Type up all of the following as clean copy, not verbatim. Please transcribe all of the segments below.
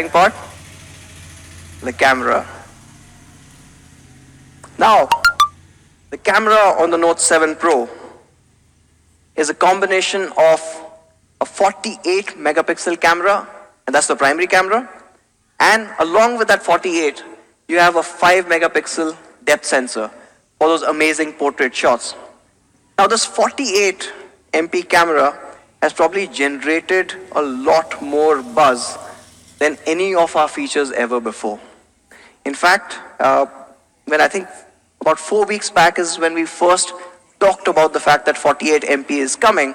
part, the camera. Now, the camera on the Note 7 Pro is a combination of a 48 megapixel camera, and that's the primary camera, and along with that 48, you have a 5 megapixel depth sensor for those amazing portrait shots. Now, this 48 MP camera has probably generated a lot more buzz than any of our features ever before. In fact, when I think about 4 weeks back is when we first talked about the fact that 48 MP is coming,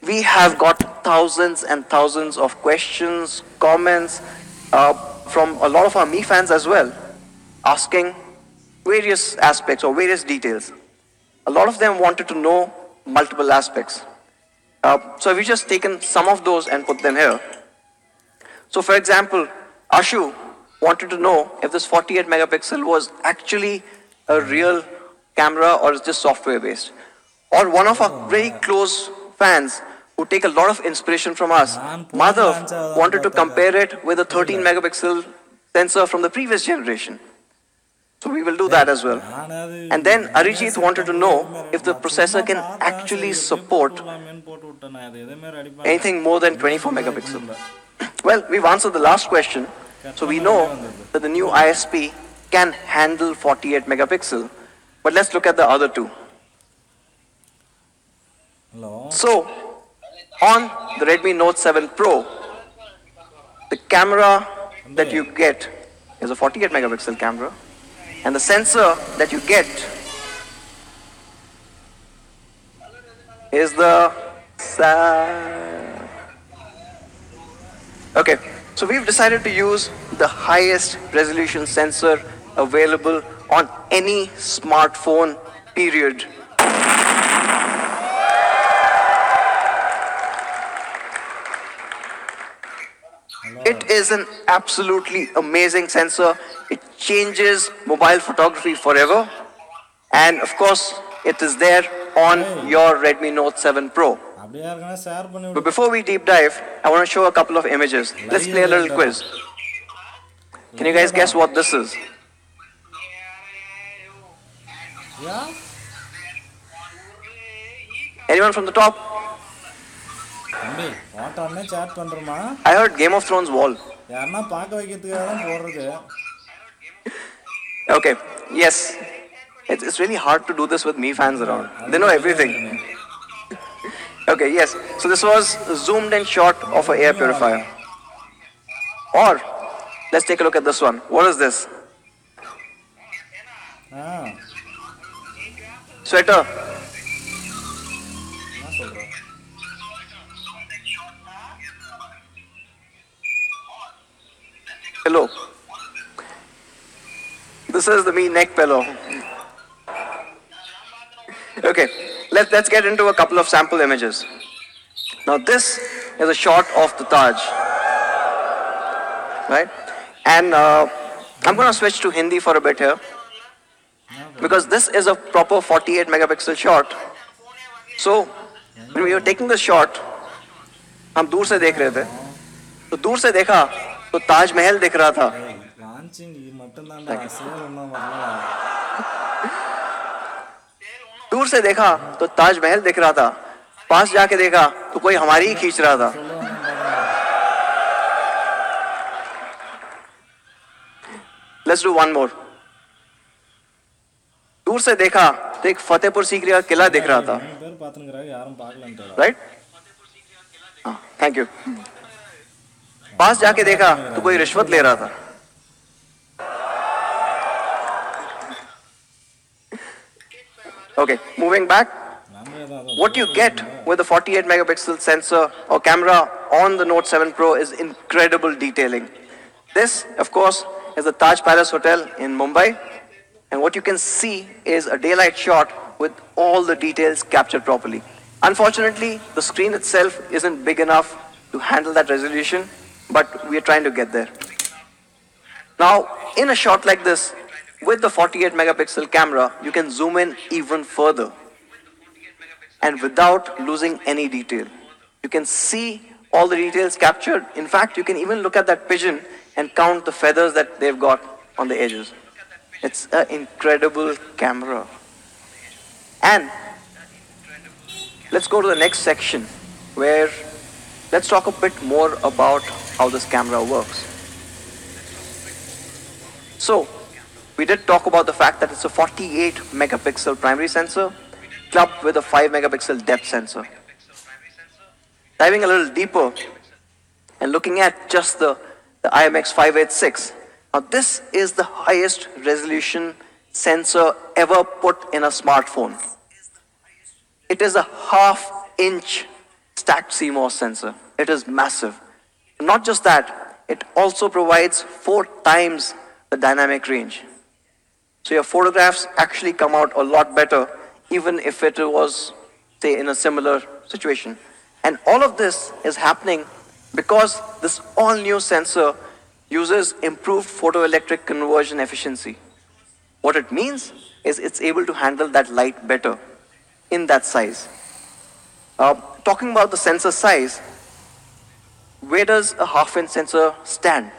we have got thousands and thousands of questions, comments from a lot of our Mi fans as well, asking various aspects or various details. A lot of them wanted to know multiple aspects. So we've just taken some of those and put them here. So for example, Ashu wanted to know if this 48 megapixel was actually a real camera or is just software based. Or one of our very close fans who take a lot of inspiration from us, Madhav, wanted to compare it with a 13 megapixel sensor from the previous generation. So we will do that as well. And then Arijit wanted to know if the processor can actually support anything more than 24 megapixel. Well, we've answered the last question. So we know that the new ISP can handle 48 megapixel. But let's look at the other two. So, on the Redmi Note 7 Pro, the camera that you get is a 48 megapixel camera. And the sensor that you get is the... Okay, so we've decided to use the highest resolution sensor available on any smartphone, period. It is an absolutely amazing sensor. It changes mobile photography forever. And of course, it is there on your Redmi Note 7 Pro. But before we deep dive, I want to show a couple of images. Let's play a little quiz. Can you guys guess what this is? Anyone from the top? I heard Game of Thrones wall. Okay, yes. It's really hard to do this with Mi fans around. They know everything. Okay, yes. So this was a zoomed in shot of an air purifier. Or, let's take a look at this one. What is this? Sweater. Pillow. This is the Mi neck pillow. Okay, let's get into a couple of sample images. Now this is a shot of the Taj, right? And I'm going to switch to Hindi for a bit here, because this is a proper 48 megapixel shot. So when we were taking the shot, हम दूर से देख रहे थे, तो दूर से देखा तो ताज महल दिख रहा था. दूर से देखा तो ताजमहल दिख रहा था, पास जाके देखा तो कोई हमारी ही खींच रहा था. Let's do one more. दूर से देखा तो एक फतेहपुर सीकरी का किला दिख रहा था. Right? Thank you. पास जाके देखा तो कोई रिश्वत ले रहा था. Okay, moving back. What you get with the 48 megapixel sensor or camera on the Note 7 Pro is incredible detailing. This, of course, is the Taj Palace Hotel in Mumbai. And what you can see is a daylight shot with all the details captured properly. Unfortunately, the screen itself isn't big enough to handle that resolution, but we are trying to get there. Now, in a shot like this, with the 48 megapixel camera, you can zoom in even further and without losing any detail. You can see all the details captured. In fact, you can even look at that pigeon and count the feathers that they've got on the edges. It's an incredible camera. And let's go to the next section where let's talk a bit more about how this camera works. So, we did talk about the fact that it's a 48 megapixel primary sensor clubbed with a 5 megapixel depth sensor. Diving a little deeper and looking at just the IMX 586. Now this is the highest resolution sensor ever put in a smartphone. It is a half-inch stacked CMOS sensor. It is massive. Not just that, it also provides 4 times the dynamic range. So your photographs actually come out a lot better, even if it was, say, in a similar situation. And all of this is happening because this all-new sensor uses improved photoelectric conversion efficiency. What it means is it's able to handle that light better in that size. Talking about the sensor size, where does a half-inch sensor stand?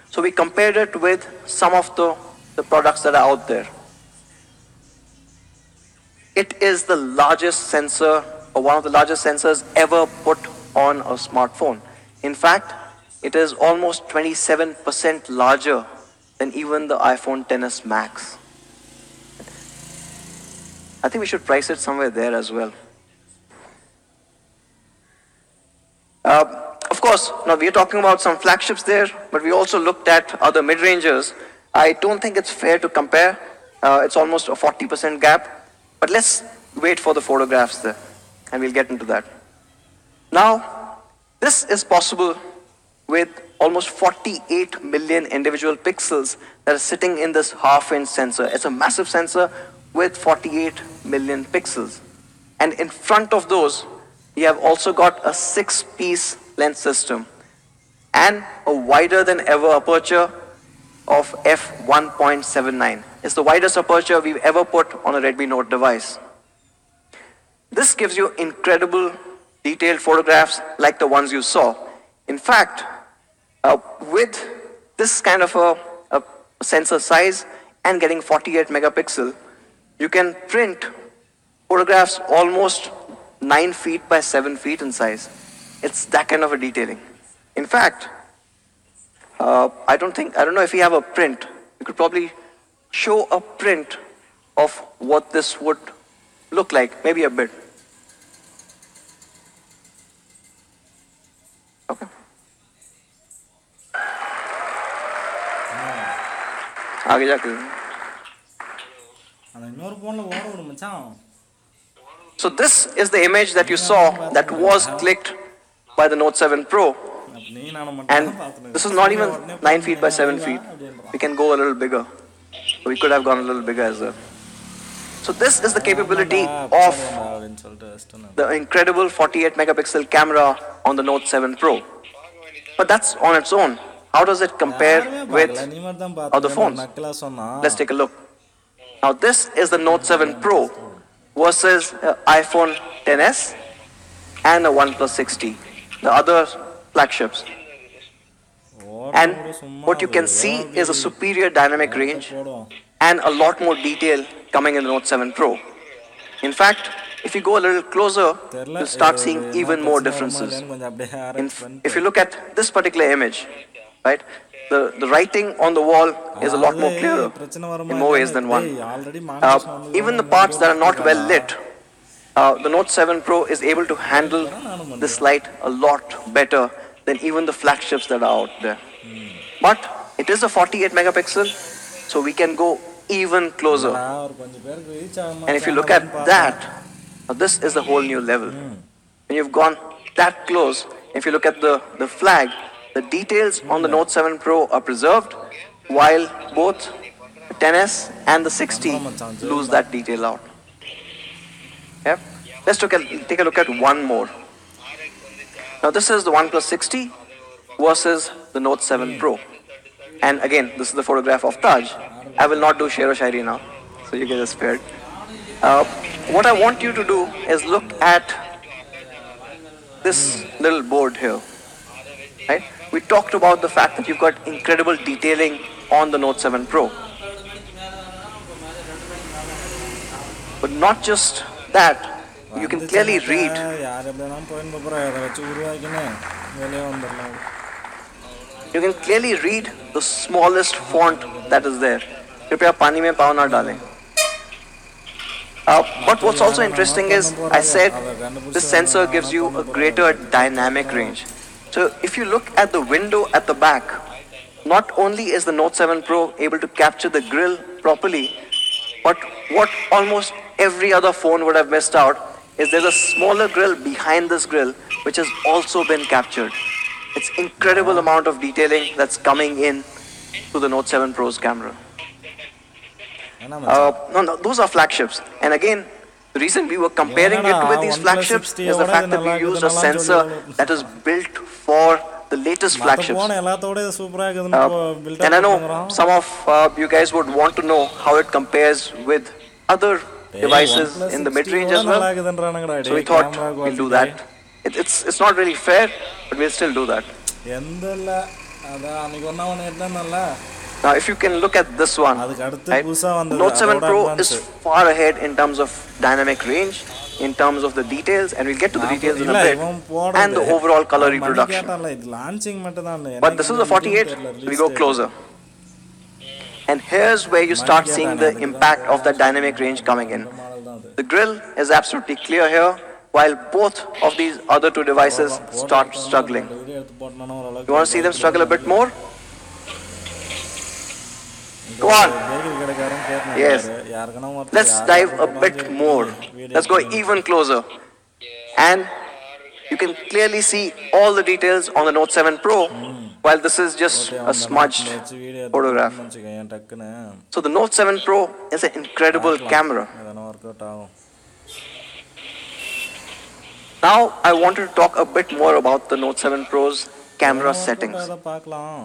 So we compared it with some of the products that are out there. It is the largest sensor, or one of the largest sensors ever put on a smartphone. In fact, it is almost 27% larger than even the iPhone XS Max. I think we should price it somewhere there as well. Of course, now we are talking about some flagships there, but we also looked at other mid-rangers. I don't think it's fair to compare. It's almost a 40% gap. But let's wait for the photographs there, and we'll get into that. Now, this is possible with almost 48 million individual pixels that are sitting in this half-inch sensor. It's a massive sensor with 48 million pixels. And in front of those, we have also got a 6-piece lens system and a wider than ever aperture of f1.79. It's the widest aperture we've ever put on a Redmi Note device. This gives you incredible detailed photographs like the ones you saw. In fact, with this kind of a sensor size and getting 48 megapixel, you can print photographs almost 9 feet by 7 feet in size. It's that kind of a detailing. In fact, I don't know if you have a print. You could probably show a print of what this would look like, maybe a bit. Okay. आगे जाके. So this is the image that you saw that was clicked by the Note 7 Pro. And this is not even 9 feet by 7 feet. We can go a little bigger. We could have gone a little bigger as well. So this is the capability of the incredible 48 megapixel camera on the Note 7 Pro. But that's on its own. How does it compare with other phones? Let's take a look. Now this is the Note 7 Pro versus iPhone XS and the OnePlus 6T, the other flagships. And what you can see is a superior dynamic range and a lot more detail coming in the Note 7 Pro. In fact, if you go a little closer, you'll start seeing even more differences. If you look at this particular image, right, the writing on the wall is a lot more clearer in more ways than one. Even the parts that are not well lit, the Note 7 Pro is able to handle this light a lot better than even the flagships that are out there. But it is a 48 megapixel, so we can go even closer. And if you look at that, this is a whole new level. When you've gone that close, if you look at the flag, the details on the Note 7 Pro are preserved, while both the XS and the 6T lose that detail out. Yeah? Let's take a look at one more. Now this is the OnePlus 6T versus the Note 7 Pro. And again, this is the photograph of Taj. I will not do Shero Shairi now, so you get a spared. What I want you to do is look at this little board here. Right? we talked about the fact that you've got incredible detailing on the Note 7 Pro. But not just that, you can clearly read. You can clearly read the smallest font that is there. कृपया पानी में पाँव ना डालें. But what's also interesting is, I said, this sensor gives you a greater dynamic range. So if you look at the window at the back, not only is the Note 7 Pro able to capture the grille properly, but what almost every other phone would have missed out is there's a smaller grille behind this grille which has also been captured. It's incredible amount of detailing that's coming in to the Note 7 Pro's camera. No, those are flagships. And again, the reason we were comparing it with these flagships is the fact that we used a sensor that is built for the latest flagships. And I know some of you guys would want to know how it compares with other devices in the mid-range as well. So we thought we'll do that. It's not really fair, but we'll still do that. Now, if you can look at this one, right? Note 7 Pro is far ahead in terms of dynamic range, in terms of the details, and we'll get to the details in a bit, and the overall color reproduction. But this is a 48, we go closer. And here's where you start seeing the impact of that dynamic range coming in. The grille is absolutely clear here, while both of these other two devices start struggling. You want to see them struggle a bit more? Go on. Yes. Let's dive a bit more. Let's go even closer. And you can clearly see all the details on the Note 7 Pro, while this is just a smudged photograph. So the Note 7 Pro is an incredible camera. Now I want to talk a bit more about the Note 7 Pro's camera settings.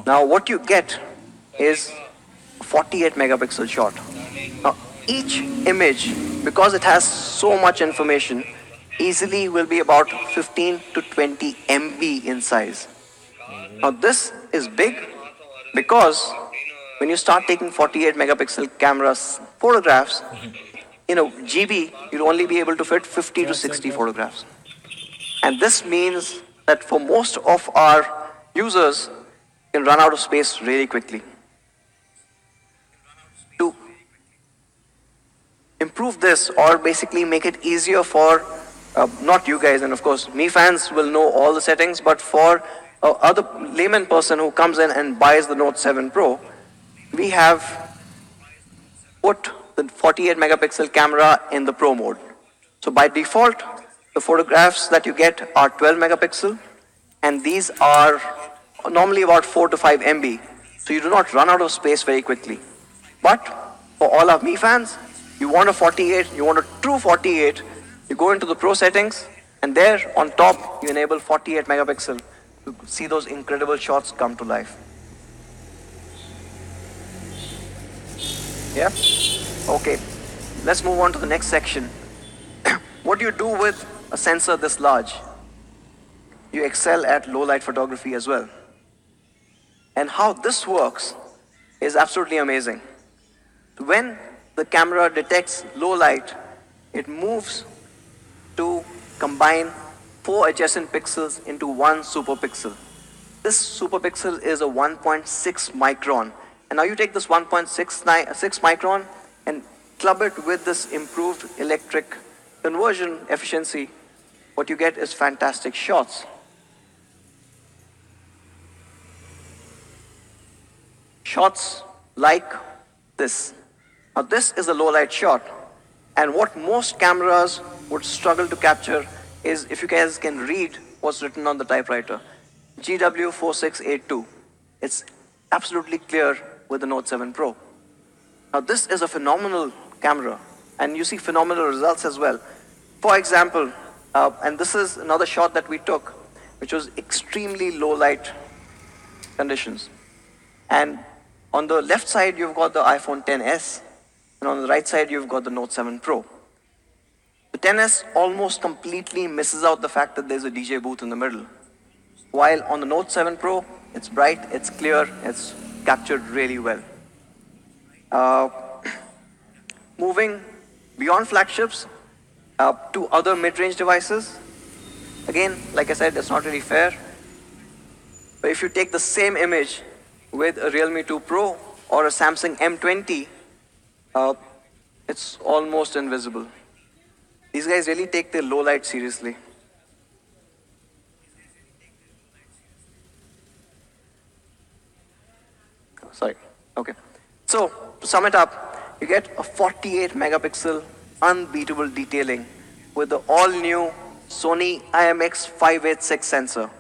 Now what you get is 48 megapixel shot. Now each image, because it has so much information, easily will be about 15 to 20 MB in size. Now this is big because when you start taking 48 megapixel cameras photographs, in a GB you'll only be able to fit 50 to 60 photographs. And this means that for most of our users, can run out of space really quickly. To improve this, or basically make it easier for not you guys, and of course me fans will know all the settings, but for other layman person who comes in and buys the Note 7 Pro, we have put the 48 megapixel camera in the Pro mode. So by default, the photographs that you get are 12 megapixel, and these are normally about 4 to 5 MB, so you do not run out of space very quickly. But for all of me fans, you want a 48, you want a true 48, you go into the Pro settings, and there on top you enable 48 megapixel to see those incredible shots come to life. Yeah? Okay, let's move on to the next section. What do you do with a sensor this large? You excel at low light photography as well. And how this works is absolutely amazing. When the camera detects low light, it moves to combine 4 adjacent pixels into one superpixel. This superpixel is a 1.6 micron. And now you take this 1.6 micron and club it with this improved electric conversion efficiency. What you get is fantastic shots. Shots like this. Now this is a low light shot, and what most cameras would struggle to capture is, if you guys can read what's written on the typewriter, GW4682. It's absolutely clear with the Note 7 Pro. Now this is a phenomenal camera, and you see phenomenal results as well. For example, and this is another shot that we took, which was extremely low light conditions. And on the left side, you've got the iPhone XS, and on the right side, you've got the Note 7 Pro. The XS almost completely misses out the fact that there's a DJ booth in the middle. While on the Note 7 Pro, It's bright, it's clear, it's captured really well. Uh, Moving beyond flagships to other mid-range devices. Again, like I said, it's not really fair. But if you take the same image with a Realme 2 Pro or a Samsung M20, uh, it's almost invisible. These guys really take their low light seriously. Sorry. Okay. So, to sum it up, you get a 48 megapixel unbeatable detailing with the all new Sony IMX586 sensor.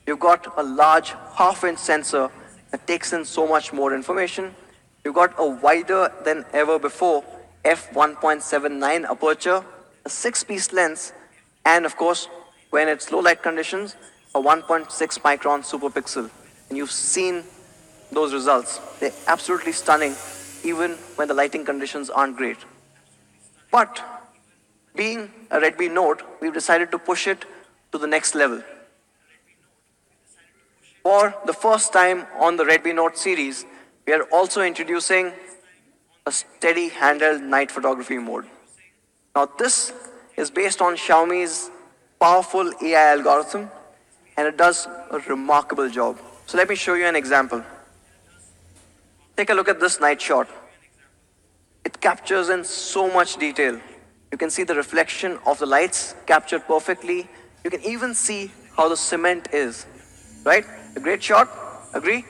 You've got a large half-inch sensor that takes in so much more information. You've got a wider than ever before f1.79 aperture, a 6-piece lens, and of course, when it's low light conditions, a 1.6 micron superpixel. And you've seen those results. They're absolutely stunning, even when the lighting conditions aren't great. But being a Redmi Note, we've decided to push it to the next level. For the first time on the Redmi Note series, we are also introducing a steady handheld night photography mode. Now this is based on Xiaomi's powerful AI algorithm, and it does a remarkable job. So let me show you an example. Take a look at this night shot. It captures in so much detail. You can see the reflection of the lights captured perfectly. You can even see how the cement is, right? A great shot, agree?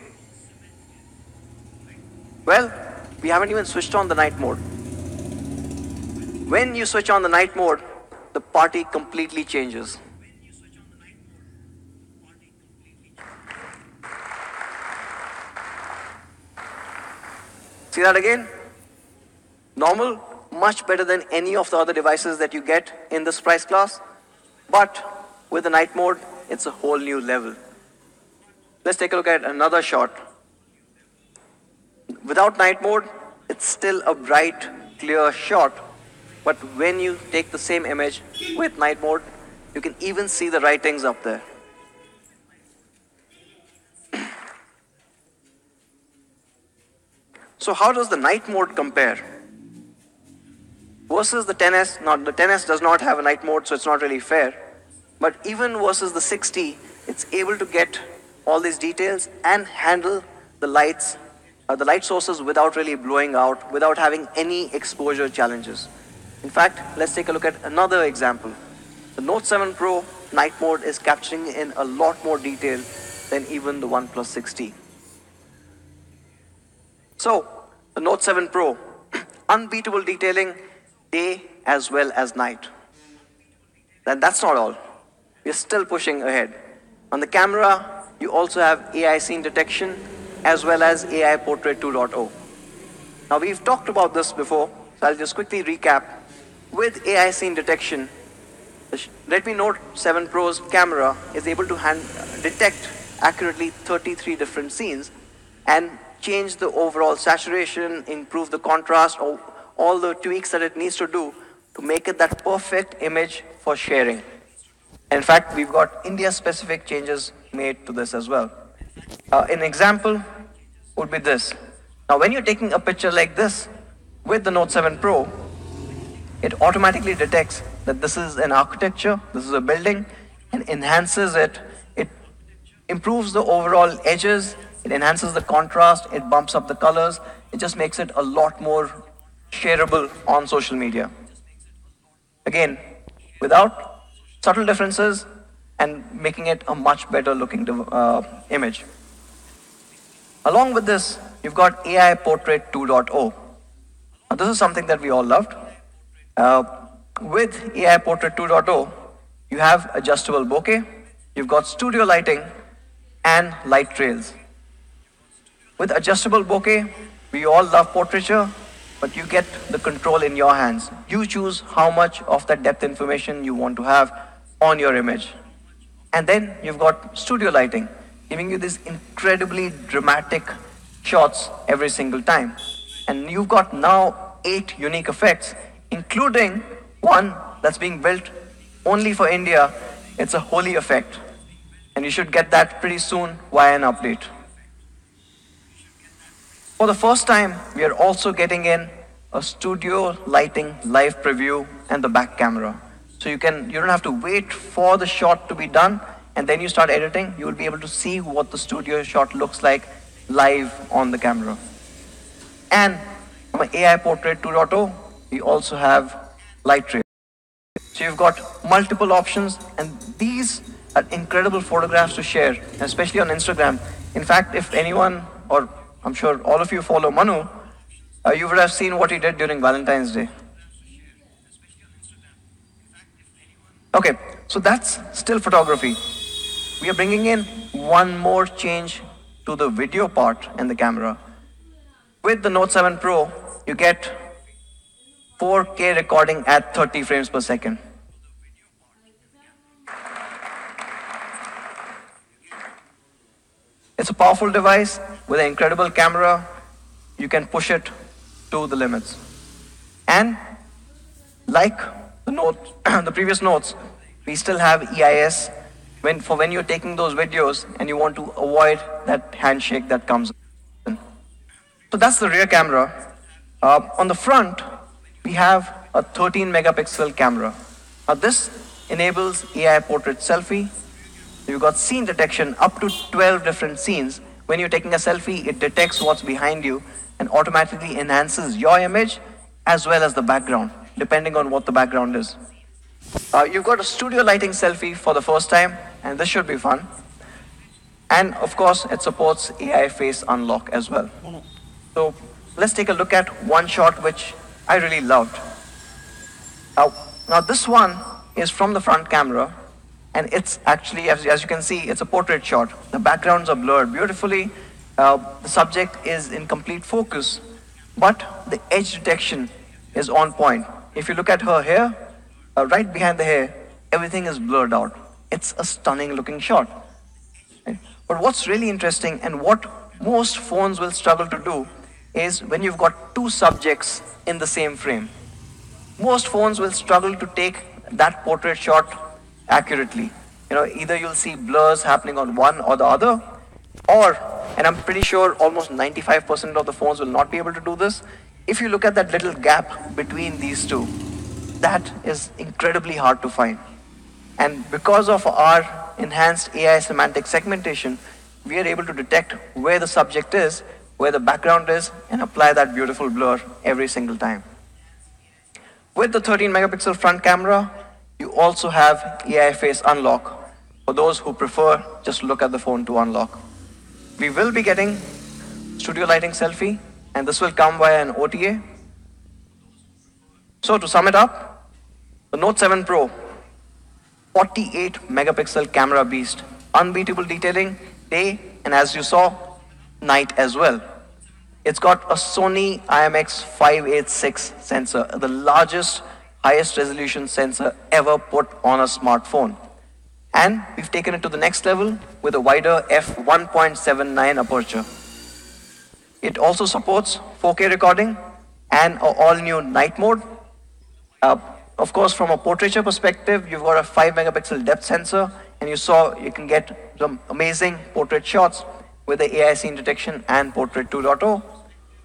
Well, we haven't even switched on the night mode. When you switch on the night mode, the party completely changes. See that again? Normal, much better than any of the other devices that you get in this price class. But with the night mode, it's a whole new level. Let's take a look at another shot. Without night mode, it's still a bright, clear shot. But when you take the same image with night mode, you can even see the writings up there. So how does the night mode compare? Versus the 10S, the 10S does not have a night mode, so it's not really fair. But even versus the 60, it's able to get all these details and handle the light sources without really blowing out, without having any exposure challenges. In fact, let's take a look at another example. The Note 7 Pro night mode is capturing in a lot more detail than even the OnePlus 6T. So, the Note 7 Pro, unbeatable detailing day as well as night. And that's not all. We're still pushing ahead. On the camera, you also have AI scene detection as well as AI Portrait 2.0. Now we've talked about this before, so I'll just quickly recap. With AI scene detection, the Redmi Note 7 Pro's camera is able to detect accurately 33 different scenes and change the overall saturation, improve the contrast, or all the tweaks that it needs to do to make it that perfect image for sharing. In fact, we've got India-specific changes made to this as well. An example would be this. Now, when you're taking a picture like this with the Note 7 Pro, it automatically detects that this is an architecture, this is a building, and enhances it. It improves the overall edges, it enhances the contrast, it bumps up the colors, it just makes it a lot more shareable on social media. Again, without subtle differences and making it a much better looking image. Along with this, you've got AI Portrait 2.0. Now, this is something that we all loved. With AI Portrait 2.0, you have adjustable bokeh, you've got studio lighting, and light trails. With adjustable bokeh, we all love portraiture, but you get the control in your hands. You choose how much of that depth information you want to have on your image. And then you've got studio lighting, giving you these incredibly dramatic shots every single time. And you've got now 8 unique effects, including one that's being built only for India. It's a holy effect. and you should get that pretty soon via an update. For the first time, we are also getting in a studio lighting live preview and the back camera. So you don't have to wait for the shot to be done and then you start editing. You will be able to see what the studio shot looks like live on the camera. And from an AI Portrait 2.0, we also have light trace. So you've got multiple options, and these are incredible photographs to share, especially on Instagram. In fact, if anyone, or I'm sure all of you follow Manu, you would have seen what he did during Valentine's Day. Okay, so that's still photography. We are bringing in one more change to the video part and the camera. With the Note 7 Pro, you get 4K recording at 30 frames per second. It's a powerful device with an incredible camera. You can push it to the limits. And like the previous notes, we still have EIS when you're taking those videos and you want to avoid that handshake that comes in. So that's the rear camera. On the front, we have a 13 megapixel camera. Now this enables AI portrait selfie. You've got scene detection up to 12 different scenes. When you're taking a selfie, it detects what's behind you and automatically enhances your image as well as the background, depending on what the background is. You've got a studio lighting selfie for the first time, and this should be fun. And of course, it supports AI face unlock as well. So let's take a look at one shot which I really loved. Now this one is from the front camera, and it's actually, as you can see, it's a portrait shot. The backgrounds are blurred beautifully. The subject is in complete focus, but the edge detection is on point. If you look at her hair, right behind the hair, everything is blurred out. It's a stunning looking shot. Right? But what's really interesting and what most phones will struggle to do is when you've got two subjects in the same frame. Most phones will struggle to take that portrait shot accurately. Either you'll see blurs happening on one or the other, or, and I'm pretty sure almost 95% of the phones will not be able to do this, if you look at that little gap between these two, that is incredibly hard to find. And because of our enhanced AI semantic segmentation, we are able to detect where the subject is, where the background is, and apply that beautiful blur every single time. With the 13 megapixel front camera, you also have AI face unlock for those who prefer just to look at the phone to unlock. We will be getting studio lighting selfie, and this will come via an OTA. So to sum it up, the Note 7 Pro, 48 megapixel camera beast, unbeatable detailing day, and as you saw, night as well. It's got a Sony IMX586 sensor, the largest, highest resolution sensor ever put on a smartphone. And we've taken it to the next level with a wider f1.79 aperture. It also supports 4K recording and an all-new night mode. Of course, from a portraiture perspective, you've got a 5 megapixel depth sensor, and you can get some amazing portrait shots with the AI scene detection and Portrait 2.0.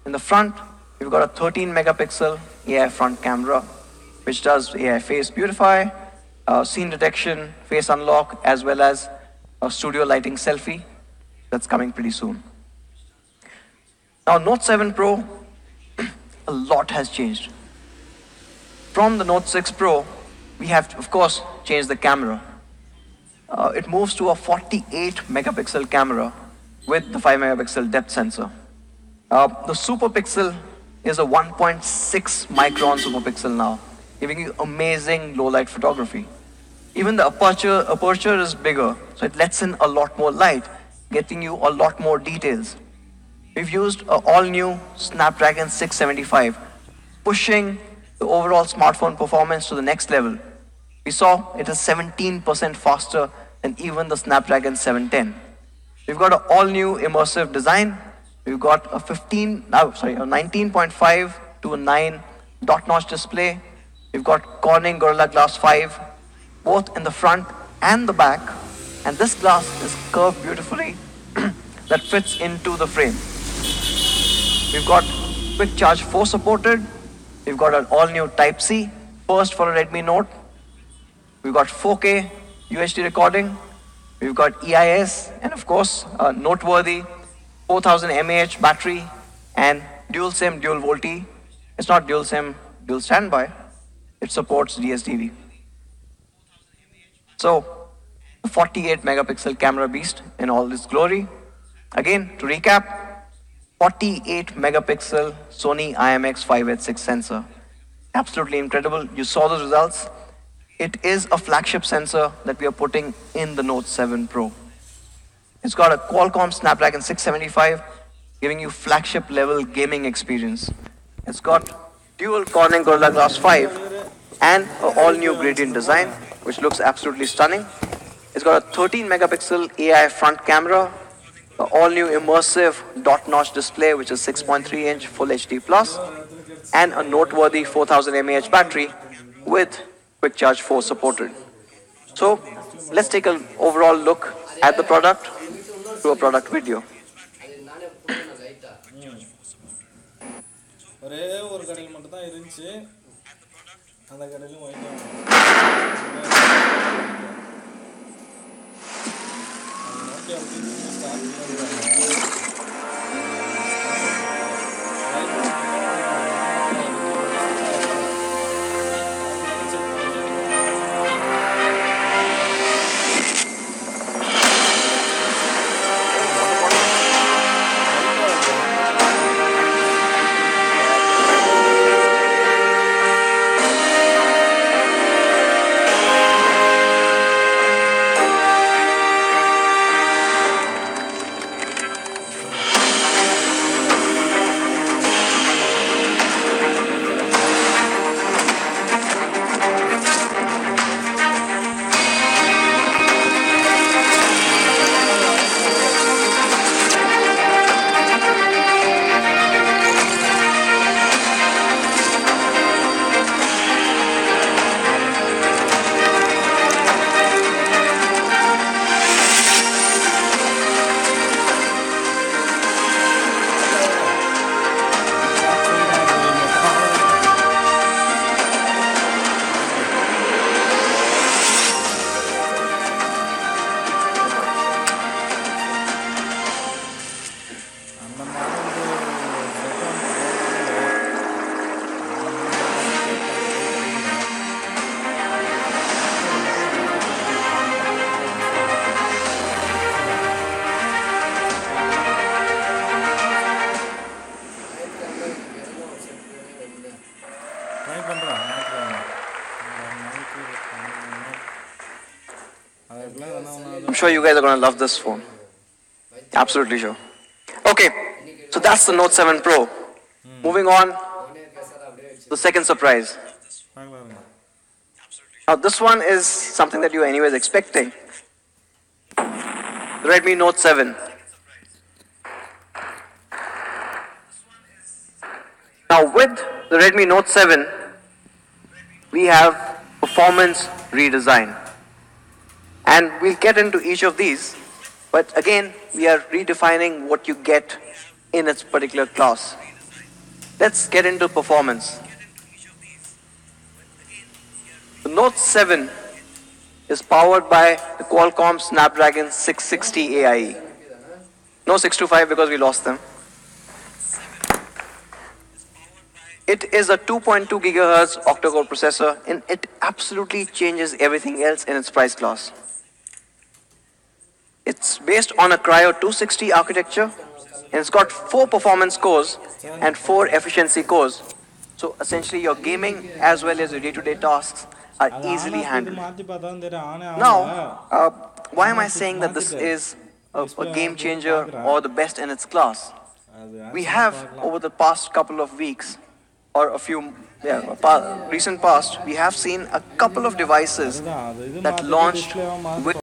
In the front, you've got a 13 megapixel AI front camera, which does AI face beautify, scene detection, face unlock, as well as a studio lighting selfie that's coming pretty soon. Now, Note 7 Pro, a lot has changed. From the Note 6 Pro, we have, of course, changed the camera. It moves to a 48 megapixel camera with the 5 megapixel depth sensor. The super pixel is a 1.6 micron super pixel now, giving you amazing low light photography. Even the aperture is bigger, so it lets in a lot more light, getting you a lot more details. We've used an all-new Snapdragon 675, pushing the overall smartphone performance to the next level. We saw it is 17% faster than even the Snapdragon 710. We've got an all-new immersive design. We've got a 19.5 to a 9 dot notch display. We've got Corning Gorilla Glass 5, both in the front and the back. And this glass is curved beautifully that fits into the frame. We've got quick charge 4 supported. We've got an all new Type C, first for a Redmi Note. We've got 4K UHD recording. We've got EIS, and of course, a noteworthy 4000 mAh battery and dual SIM, dual VoLTE. It's not dual SIM, dual standby. It supports DSDV. So, the 48 megapixel camera beast in all its glory. Again, to recap, 48 megapixel Sony IMX586 sensor. Absolutely incredible. You saw the results. It is a flagship sensor that we are putting in the Note 7 Pro. It's got a Qualcomm Snapdragon 675, giving you flagship level gaming experience. It's got dual Corning Gorilla Glass 5 and an all new gradient design, which looks absolutely stunning. It's got a 13 megapixel AI front camera, an all new immersive dot notch display, which is 6.3 inch Full HD Plus, and a noteworthy 4000 mAh battery with quick charge 4 supported. So let's take an overall look at the product through a product video. ஒரே ஒரு கடையில் மட்டும் தான் இருந்துச்சு அந்த கடையிலும் வாங்கிட்டு I'm sure you guys are going to love this phone. Absolutely sure. Okay, so that's the Note 7 Pro. Moving on, the second surprise. Now this one is something that you were anyways expecting. The Redmi Note 7. Now with the Redmi Note 7, we have performance redesign. And we'll get into each of these, but again, we are redefining what you get in its particular class. Let's get into performance. The Note 7 is powered by the Qualcomm Snapdragon 660 AIE. No 625 because we lost them. It is a 2.2 gigahertz octa-core processor, and it absolutely changes everything else in its price class. It's based on a Cryo 260 architecture, and it's got 4 performance cores and 4 efficiency cores. So essentially your gaming as well as your day-to-day tasks are easily handled. Now, why am I saying that this is a game changer or the best in its class? We have, over the past couple of weeks, or recent past, we have seen a couple of devices that launched with